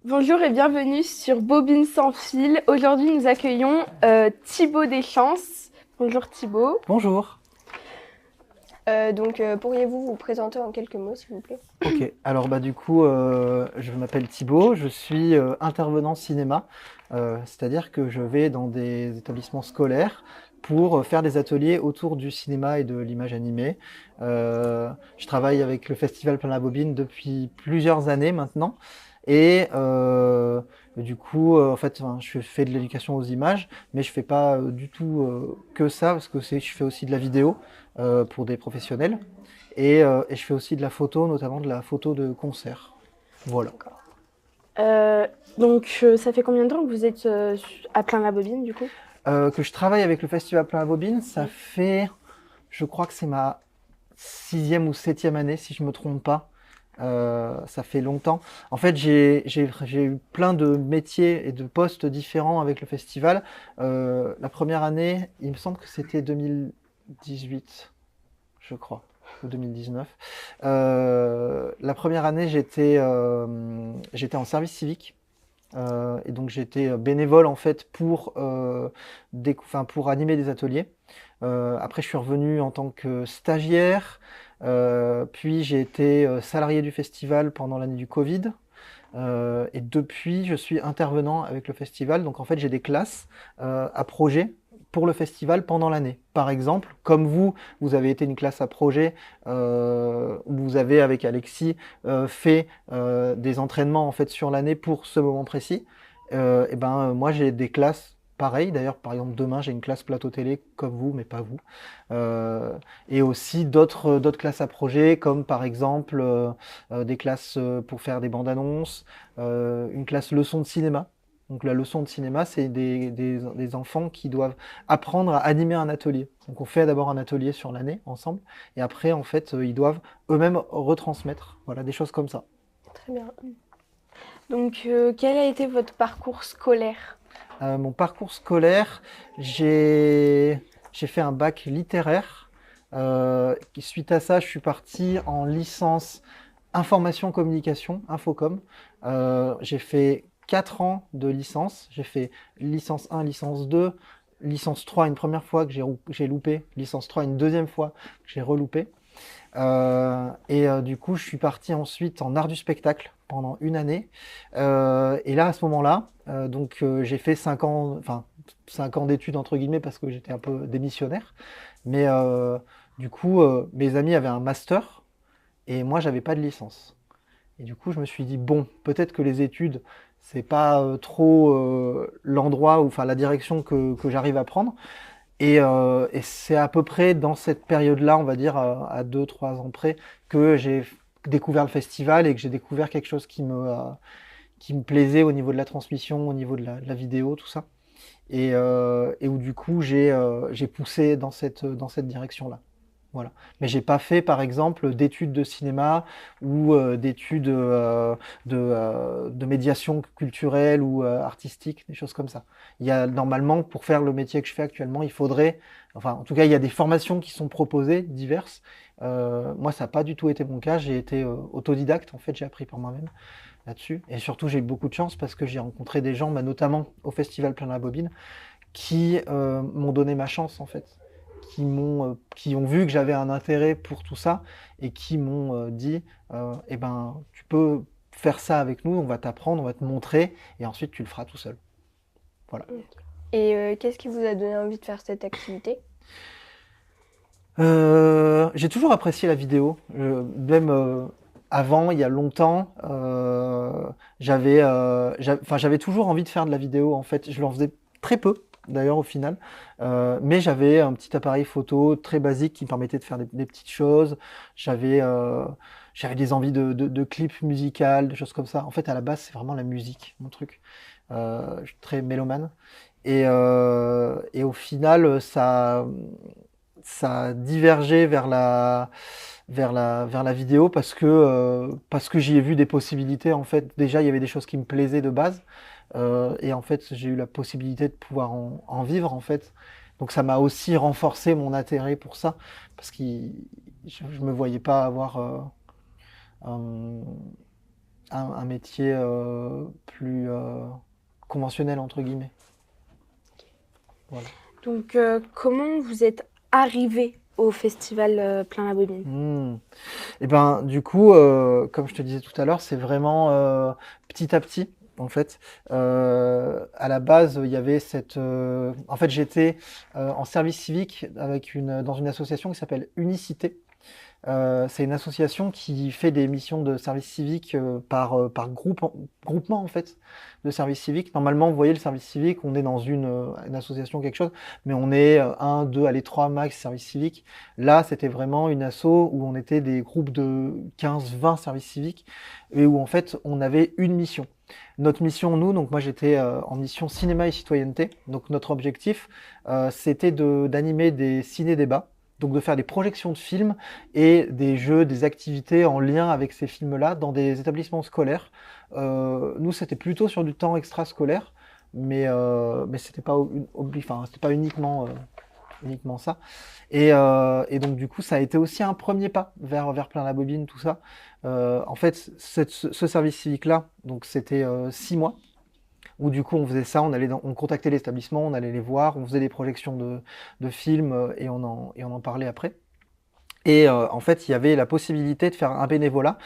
Bonjour et bienvenue sur Bobine sans fil. Aujourd'hui, nous accueillons Thibaut Deschances. Bonjour Thibaut. Bonjour. Pourriez-vous vous présenter en quelques mots, s'il vous plaît? Ok, alors du coup, je m'appelle Thibaut, je suis intervenant cinéma, c'est-à-dire que je vais dans des établissements scolaires pour faire des ateliers autour du cinéma et de l'image animée. Je travaille avec le Festival Plein la Bobine depuis plusieurs années maintenant, et du coup, en fait, enfin, je fais de l'éducation aux images, mais je fais pas du tout que ça, parce que je fais aussi de la vidéo pour des professionnels. Et je fais aussi de la photo, notamment de la photo de concert. Voilà. D'accord. Ça fait combien de temps que vous êtes à plein la bobine du coup? Que je travaille avec le Festival Plein la Bobine, ça fait, je crois que c'est ma sixième ou septième année, si je me trompe pas. Ça fait longtemps. En fait, j'ai eu plein de métiers et de postes différents avec le festival. La première année, il me semble que c'était 2018, je crois, ou 2019. La première année, j'étais en service civique. Et donc j'étais bénévole en fait pour animer des ateliers. Après, je suis revenu en tant que stagiaire. Puis j'ai été salarié du festival pendant l'année du Covid. Et depuis, je suis intervenant avec le festival. Donc en fait, j'ai des classes à projet pour le festival pendant l'année. Par exemple, comme vous avez été une classe à projet où vous avez avec Alexis fait des entraînements en fait sur l'année pour ce moment précis. Moi j'ai des classes pareilles. D'ailleurs, par exemple, demain j'ai une classe plateau télé comme vous, mais pas vous. Et aussi d'autres classes à projet, comme par exemple des classes pour faire des bandes annonces, une classe leçon de cinéma. Donc la leçon de cinéma, c'est des enfants qui doivent apprendre à animer un atelier. Donc on fait d'abord un atelier sur l'année ensemble, et après en fait ils doivent eux-mêmes retransmettre. Voilà, des choses comme ça. Très bien. Quel a été votre parcours scolaire? Mon parcours scolaire, j'ai fait un bac littéraire. Suite à ça, je suis parti en licence information communication, Infocom. J'ai fait 4 ans de licence. J'ai fait licence 1, licence 2, licence 3 une première fois que j'ai loupé, licence 3 une deuxième fois que j'ai reloupé. Du coup, je suis parti ensuite en art du spectacle pendant une année. Et là, à ce moment-là, j'ai fait 5 ans, enfin 5 ans d'études entre guillemets parce que j'étais un peu démissionnaire. Mais du coup, mes amis avaient un master et moi, j'avais pas de licence. Et du coup, je me suis dit bon, peut-être que les études, c'est pas trop l'endroit ou enfin la direction que j'arrive à prendre. Et c'est à peu près dans cette période-là, on va dire à 2, 3 ans près, que j'ai découvert le festival et que j'ai découvert quelque chose qui me plaisait au niveau de la transmission, au niveau de la vidéo, tout ça. Et où du coup j'ai poussé dans cette direction-là. Voilà. Mais j'ai pas fait, par exemple, d'études de cinéma ou d'études de médiation culturelle ou artistique, des choses comme ça. Il y a normalement, pour faire le métier que je fais actuellement, il faudrait, enfin, en tout cas, il y a des formations qui sont proposées, diverses. Moi, ça n'a pas du tout été mon cas. J'ai été autodidacte, en fait, j'ai appris par moi-même là-dessus. Et surtout, j'ai eu beaucoup de chance parce que j'ai rencontré des gens, bah, notamment au Festival Plein la Bobine, qui m'ont donné ma chance en fait, qui ont vu que j'avais un intérêt pour tout ça et qui m'ont dit, eh ben, tu peux faire ça avec nous, on va t'apprendre, on va te montrer, et ensuite tu le feras tout seul. Voilà. Et qu'est-ce qui vous a donné envie de faire cette activité? J'ai toujours apprécié la vidéo, même avant, il y a longtemps, j'avais toujours envie de faire de la vidéo. En fait, je l'en faisais très peu, d'ailleurs au final, mais j'avais un petit appareil photo très basique qui me permettait de faire des petites choses. J'avais j'avais des envies de clips musicaux, de choses comme ça. En fait, à la base, c'est vraiment la musique, mon truc. Je suis très mélomane. Et au final, ça a divergé vers la vidéo parce que j'y ai vu des possibilités. En fait, déjà, il y avait des choses qui me plaisaient de base. Et en fait, j'ai eu la possibilité de pouvoir en vivre, en fait. Donc, ça m'a aussi renforcé mon intérêt pour ça parce que je me voyais pas avoir un- un métier plus conventionnel, entre guillemets. Voilà. Donc, comment vous êtes arrivé au festival Plain-la-Bobine? Et ben, du coup, comme je te disais tout à l'heure, c'est vraiment petit à petit. En fait, à la base, il y avait en fait, j'étais en service civique dans une association qui s'appelle Unicité. C'est une association qui fait des missions de service civique par groupement en fait de service civique. Normalement, vous voyez le service civique, on est dans une association quelque chose, mais on est un, deux, allez trois max service civique. Là, c'était vraiment une asso où on était des groupes de 15, 20 services civiques et où en fait on avait une mission. Notre mission, nous, donc moi j'étais en mission cinéma et citoyenneté. Donc notre objectif, c'était d'animer des ciné-débats. Donc de faire des projections de films et des jeux, des activités en lien avec ces films-là dans des établissements scolaires. Nous, c'était plutôt sur du temps extrascolaire, mais c'était pas, enfin, c'était pas uniquement ça. Et donc du coup, ça a été aussi un premier pas vers Plain-la-Bobine, tout ça. En fait, ce service civique-là, donc c'était 6 mois où du coup on faisait ça, on contactait les établissements, on allait les voir, on faisait des projections de films et on en parlait après. Et en fait, il y avait la possibilité de faire un bénévolat.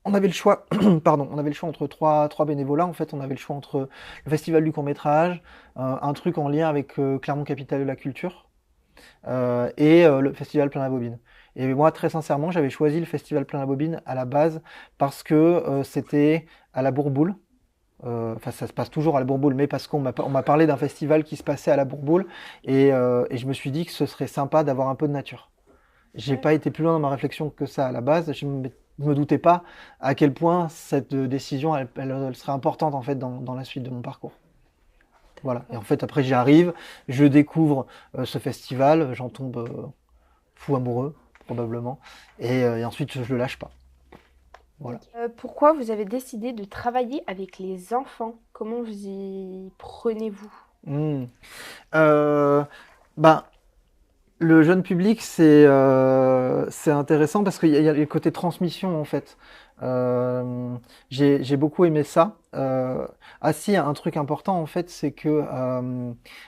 On avait le choix, pardon, on avait le choix entre trois bénévolats. En fait, on avait le choix entre le Festival du court-métrage, un truc en lien avec Clermont Capitale de la Culture, et le Festival Plain-la-Bobine. Et moi, très sincèrement, j'avais choisi le Festival Plain-la-Bobine à la base parce que c'était à la Bourboule. Enfin, ça se passe toujours à la Bourboule, mais parce qu'on m'a parlé d'un festival qui se passait à la Bourboule, et je me suis dit que ce serait sympa d'avoir un peu de nature. J'ai pas été plus loin dans ma réflexion que ça à la base. Je me doutais pas à quel point cette décision, elle serait importante en fait dans la suite de mon parcours. Voilà. Et en fait, après, j'y arrive, je découvre ce festival, j'en tombe fou amoureux, probablement, et ensuite, je le lâche pas. Voilà. Pourquoi vous avez décidé de travailler avec les enfants? Comment vous y prenez-vous? Hmm. Ben, le jeune public, c'est intéressant parce qu'il y a le côté transmission en fait. J'ai beaucoup aimé ça. Ah si, un truc important en fait, c'est que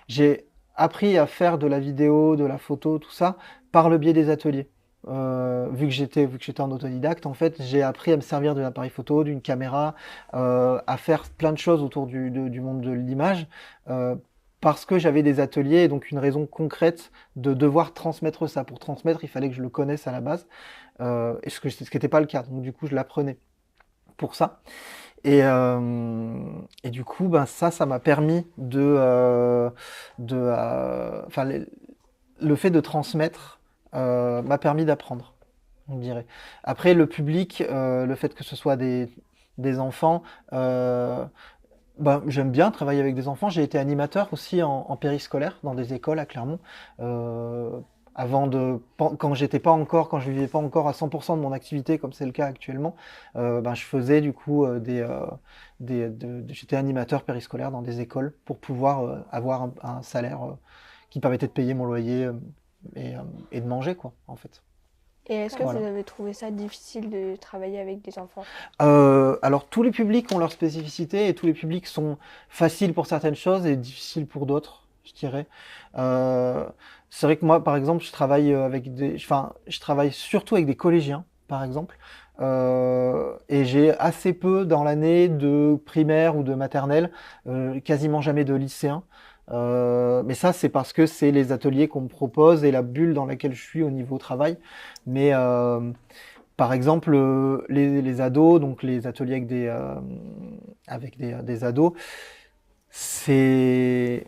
j'ai appris à faire de la vidéo, de la photo, tout ça, par le biais des ateliers. Vu que j'étais en autodidacte, en fait, j'ai appris à me servir de l'appareil photo, d'une caméra, à faire plein de choses autour du monde de l'image. euh, Parce que j'avais des ateliers et donc une raison concrète de devoir transmettre ça. Pour transmettre, il fallait que je le connaisse à la base, et ce qui n'était pas le cas. Donc du coup, je l'apprenais pour ça. Et du coup, ben ça m'a permis enfin, le fait de transmettre m'a permis d'apprendre, on dirait. Après, le public, le fait que ce soit des enfants. Ben, j'aime bien travailler avec des enfants. J'ai été animateur aussi en périscolaire dans des écoles à Clermont. Euh, quand quand je vivais pas encore à 100% de mon activité comme c'est le cas actuellement, ben, je faisais du coup j'étais animateur périscolaire dans des écoles pour pouvoir avoir un salaire qui permettait de payer mon loyer et de manger quoi, en fait. Et est-ce que Voilà. vous avez trouvé ça difficile de travailler avec des enfants? Alors tous les publics ont leur spécificité et tous les publics sont faciles pour certaines choses et difficiles pour d'autres, je dirais. Euh, c'est vrai que moi, par exemple, je travaille surtout avec des collégiens, par exemple, et j'ai assez peu dans l'année de primaire ou de maternelle, quasiment jamais de lycéens. Mais ça, c'est parce que c'est les ateliers qu'on me propose et la bulle dans laquelle je suis au niveau travail. Mais par exemple, les ados, donc les ateliers avec des ados, c'est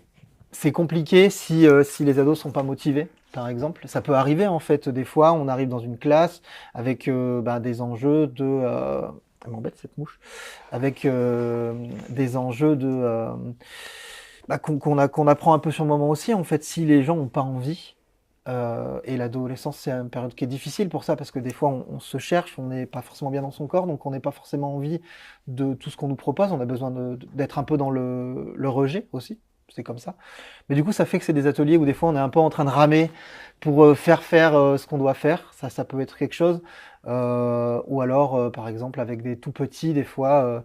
c'est compliqué si les ados sont pas motivés, par exemple. Ça peut arriver en fait. Des fois, on arrive dans une classe avec des enjeux elle m'embête cette mouche. Avec des enjeux qu'on apprend un peu sur le moment aussi. En fait, si les gens n'ont pas envie. Et l'adolescence, c'est une période qui est difficile pour ça parce que des fois, on se cherche, on n'est pas forcément bien dans son corps, donc on n'est pas forcément envie de tout ce qu'on nous propose. On a besoin d'être un peu dans le rejet aussi, c'est comme ça. Mais du coup, ça fait que c'est des ateliers où des fois on est un peu en train de ramer pour faire ce qu'on doit faire. Ça peut être quelque chose. Ou alors, par exemple, avec des tout petits, des fois,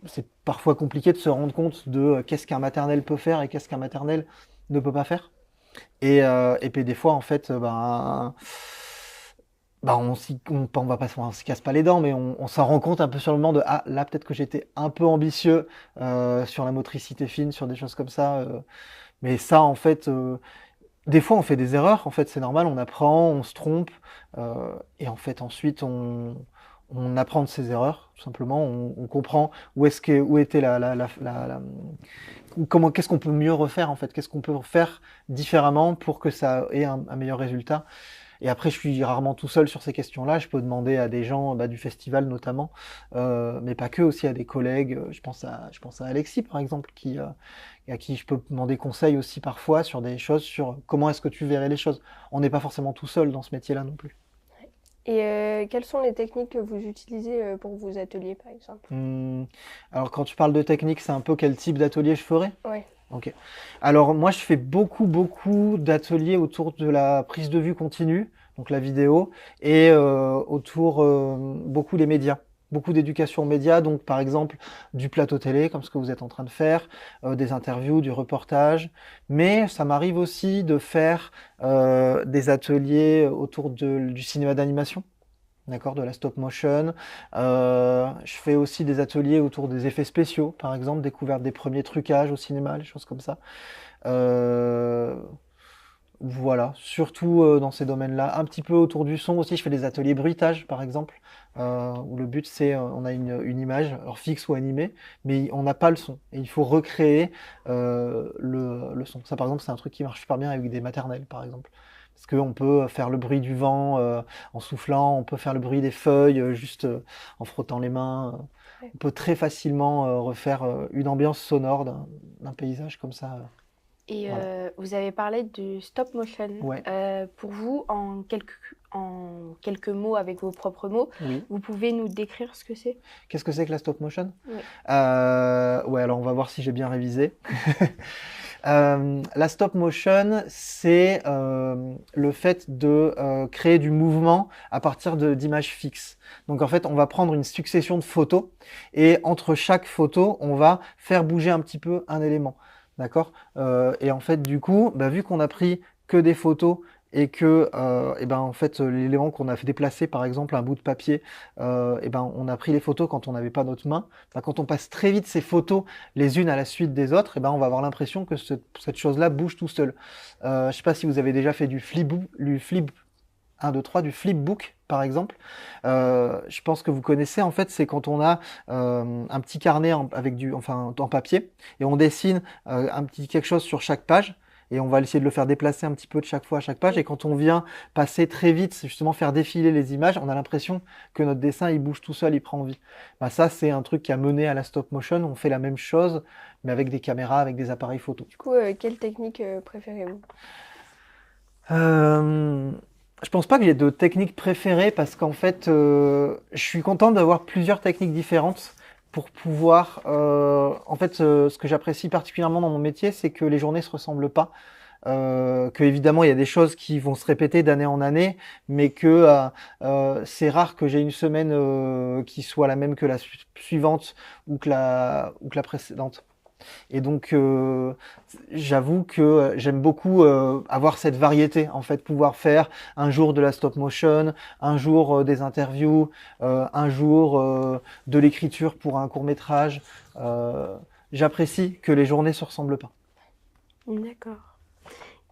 c'est parfois compliqué de se rendre compte de qu'est-ce qu'un maternel peut faire et qu'est-ce qu'un maternel ne peut pas faire. Et puis des fois, en fait, on va pas, on se casse pas les dents, mais on s'en rend compte un peu sur le moment de ah là peut-être que j'étais un peu ambitieux sur la motricité fine, sur des choses comme ça. Mais ça, en fait, des fois on fait des erreurs. En fait, c'est normal, on apprend, on se trompe, et en fait ensuite on apprend de ses erreurs, tout simplement. On comprend où était qu'est-ce qu'on peut mieux refaire en fait, qu'est-ce qu'on peut faire différemment pour que ça ait un meilleur résultat. Et après, je suis rarement tout seul sur ces questions-là. Je peux demander à des gens du festival notamment, mais pas que, aussi à des collègues. Je pense à Alexis, par exemple, à qui je peux demander conseil aussi parfois sur des choses, sur comment est-ce que tu verrais les choses. On n'est pas forcément tout seul dans ce métier-là non plus. Et quelles sont les techniques que vous utilisez pour vos ateliers, par exemple? Alors, quand tu parles de technique, c'est un peu quel type d'atelier je ferais? Ouais. Ok. Alors moi je fais beaucoup d'ateliers autour de la prise de vue continue, donc la vidéo, et autour beaucoup des médias, beaucoup d'éducation aux médias, donc par exemple du plateau télé comme ce que vous êtes en train de faire, des interviews, du reportage, mais ça m'arrive aussi de faire des ateliers autour du cinéma d'animation. D'accord, de la stop motion. Je fais aussi des ateliers autour des effets spéciaux, par exemple, découverte des premiers trucages au cinéma, les choses comme ça. Euh, voilà, surtout dans ces domaines-là. Un petit peu autour du son aussi, je fais des ateliers bruitage, par exemple, où le but c'est, on a une image, alors fixe ou animée, mais on n'a pas le son. Et il faut recréer le son. Ça, par exemple, c'est un truc qui marche super bien avec des maternelles, par exemple. Parce qu'on peut faire le bruit du vent en soufflant, on peut faire le bruit des feuilles juste en frottant les mains. Ouais. On peut très facilement refaire une ambiance sonore d'un paysage comme ça. Et Voilà. vous avez parlé du stop motion. Ouais. Pour vous, en quelques mots, avec vos propres mots, Oui. vous pouvez nous décrire ce que c'est? Qu'est-ce que c'est que la stop motion? Oui. Ouais, alors on va voir si j'ai bien révisé. La stop motion, c'est le fait de créer du mouvement à partir d'images fixes. Donc en fait, on va prendre une succession de photos et entre chaque photo, on va faire bouger un petit peu un élément. D'accord? Et en fait, du coup, vu qu'on a pris que des photos et que en fait, l'élément qu'on a fait déplacer, par exemple, un bout de papier, on a pris les photos quand on n'avait pas notre main. Quand on passe très vite ces photos les unes à la suite des autres, on va avoir l'impression que cette chose-là bouge tout seul. Je ne sais pas si vous avez déjà fait du flipbook, par exemple. Je pense que vous connaissez, en fait, c'est quand on a un petit carnet en papier et on dessine un petit quelque chose sur chaque page. Et on va essayer de le faire déplacer un petit peu de chaque fois à chaque page. Et quand on vient passer très vite, c'est justement faire défiler les images, on a l'impression que notre dessin, il bouge tout seul, il prend vie. Ça, c'est un truc qui a mené à la stop motion. On fait la même chose, mais avec des caméras, avec des appareils photo. Du coup, quelle technique préférez-vous? Je pense pas qu'il y ait de techniques préférées parce qu'en fait, je suis content d'avoir plusieurs techniques différentes pour pouvoir. En fait, ce que j'apprécie particulièrement dans mon métier, c'est que les journées se ressemblent pas. Que évidemment il y a des choses qui vont se répéter d'année en année, mais que c'est rare que j'ai une semaine qui soit la même que la suivante ou que la précédente. Et donc, j'avoue que j'aime beaucoup avoir cette variété, en fait, pouvoir faire un jour de la stop motion, un jour des interviews, un jour de l'écriture pour un court métrage. J'apprécie que les journées se ressemblent pas. D'accord.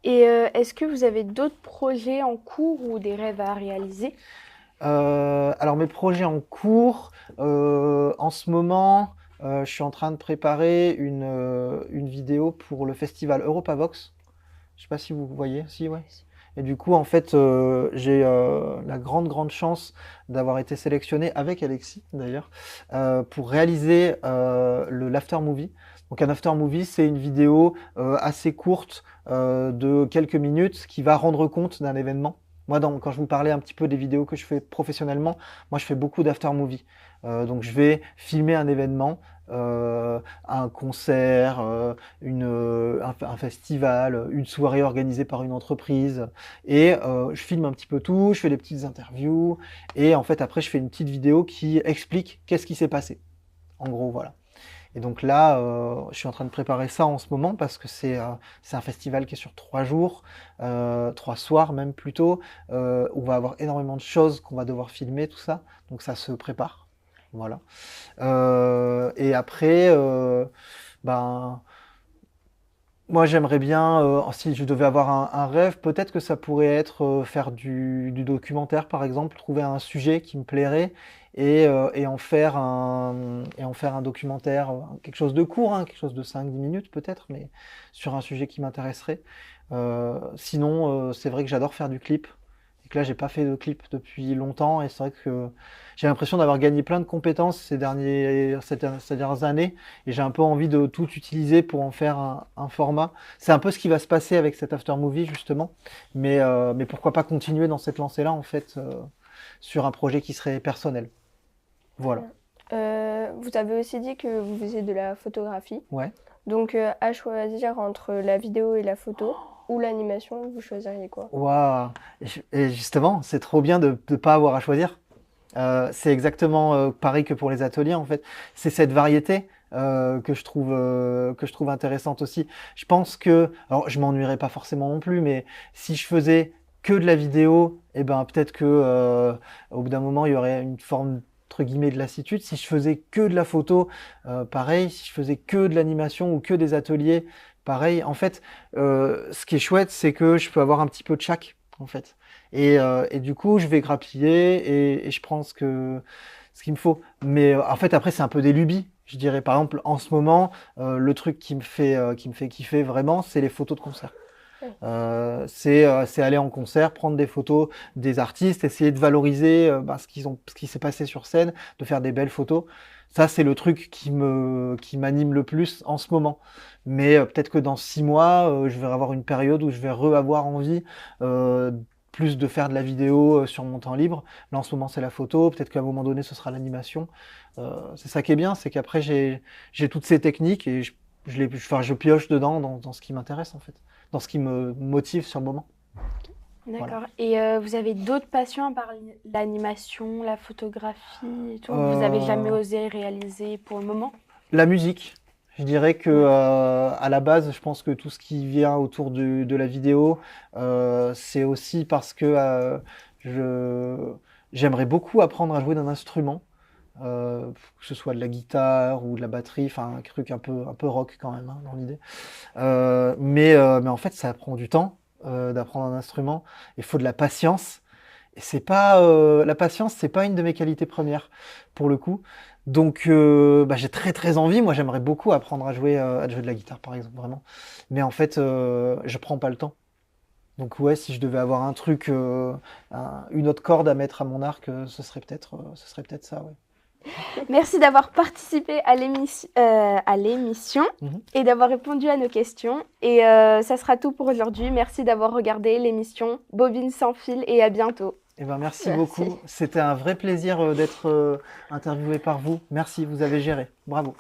Et est-ce que vous avez d'autres projets en cours ou des rêves à réaliser? Alors mes projets en cours, en ce moment, je suis en train de préparer une vidéo pour le festival Europavox. Je sais pas si vous voyez, si ouais. Et du coup, en fait, j'ai la grande chance d'avoir été sélectionné avec Alexis d'ailleurs pour réaliser l'after movie. Donc un after movie, c'est une vidéo assez courte de quelques minutes qui va rendre compte d'un événement. Moi, quand je vous parlais un petit peu des vidéos que je fais professionnellement, moi, je fais beaucoup d'after movie. Donc, je vais filmer un événement, un concert, un festival, une soirée organisée par une entreprise, et je filme un petit peu tout, je fais des petites interviews, et en fait, après, je fais une petite vidéo qui explique qu'est-ce qui s'est passé. En gros, voilà. Et donc là, je suis en train de préparer ça en ce moment parce que c'est un festival qui est sur 3 jours, 3 soirs même plutôt. On va avoir énormément de choses qu'on va devoir filmer, tout ça. Donc ça se prépare. Voilà. Et après, ben, moi j'aimerais bien, si je devais avoir un rêve, peut-être que ça pourrait être faire du documentaire par exemple, trouver un sujet qui me plairait et en faire un documentaire, quelque chose de court, hein, quelque chose de 5-10 minutes peut-être, mais sur un sujet qui m'intéresserait. Sinon, c'est vrai que j'adore faire du clip. Et que là, j'ai pas fait de clip depuis longtemps et c'est vrai que j'ai l'impression d'avoir gagné plein de compétences ces dernières années et j'ai un peu envie de tout utiliser pour en faire un format. C'est un peu ce qui va se passer avec cet after movie justement, mais pourquoi pas continuer dans cette lancée-là en fait sur un projet qui serait personnel. Voilà. Vous avez aussi dit que vous faisiez de la photographie. Ouais. Donc, à choisir entre la vidéo et la photo ou l'animation, vous choisiriez quoi? Waouh! Et justement, c'est trop bien de ne pas avoir à choisir. C'est exactement pareil que pour les ateliers en fait. C'est cette variété que je trouve intéressante aussi. Je pense que, alors je m'ennuierais pas forcément non plus, mais si je faisais que de la vidéo, eh ben peut-être que au bout d'un moment il y aurait une forme entre guillemets de lassitude. Si je faisais que de la photo, pareil. Si je faisais que de l'animation ou que des ateliers, pareil. En fait, ce qui est chouette, c'est que je peux avoir un petit peu de chaque en fait. Et du coup, je vais grappiller et je prends ce qu'il me faut. Mais en fait, après, c'est un peu des lubies. Je dirais, par exemple, en ce moment, le truc qui me fait kiffer vraiment, c'est les photos de concert. Ouais. C'est aller en concert, prendre des photos des artistes, essayer de valoriser ce qui s'est passé sur scène, de faire des belles photos. Ça, c'est le truc qui m'anime le plus en ce moment. Mais peut-être que dans 6 mois, je vais avoir une période où je vais avoir envie plus de faire de la vidéo sur mon temps libre. Là, en ce moment, c'est la photo. Peut-être qu'à un moment donné, ce sera l'animation. C'est ça qui est bien, c'est qu'après, j'ai toutes ces techniques et je pioche dedans dans ce qui m'intéresse, en fait, dans ce qui me motive sur le moment. D'accord. Voilà. Et vous avez d'autres passions à part l'animation, la photographie et tout, que vous avez jamais osé réaliser pour le moment? La musique. Je dirais que à la base, je pense que tout ce qui vient autour de la vidéo, c'est aussi parce que j'aimerais beaucoup apprendre à jouer d'un instrument, que ce soit de la guitare ou de la batterie, enfin un truc un peu rock quand même hein, dans l'idée. Mais en fait, ça prend du temps d'apprendre un instrument. Il faut de la patience. Et c'est pas la patience, c'est pas une de mes qualités premières pour le coup. Donc j'ai très très envie. Moi, j'aimerais beaucoup apprendre à jouer de la guitare par exemple, vraiment. Mais en fait, je prends pas le temps. Donc ouais, si je devais avoir un truc, une autre corde à mettre à mon arc, ce serait peut-être ça, ouais. Merci d'avoir participé à l'émission Mhm. et d'avoir répondu à nos questions. Et ça sera tout pour aujourd'hui. Merci d'avoir regardé l'émission Bobine sans fil et à bientôt. Eh ben, merci Merci. beaucoup. C'était un vrai plaisir d'être interviewé par vous. Merci, vous avez géré. Bravo.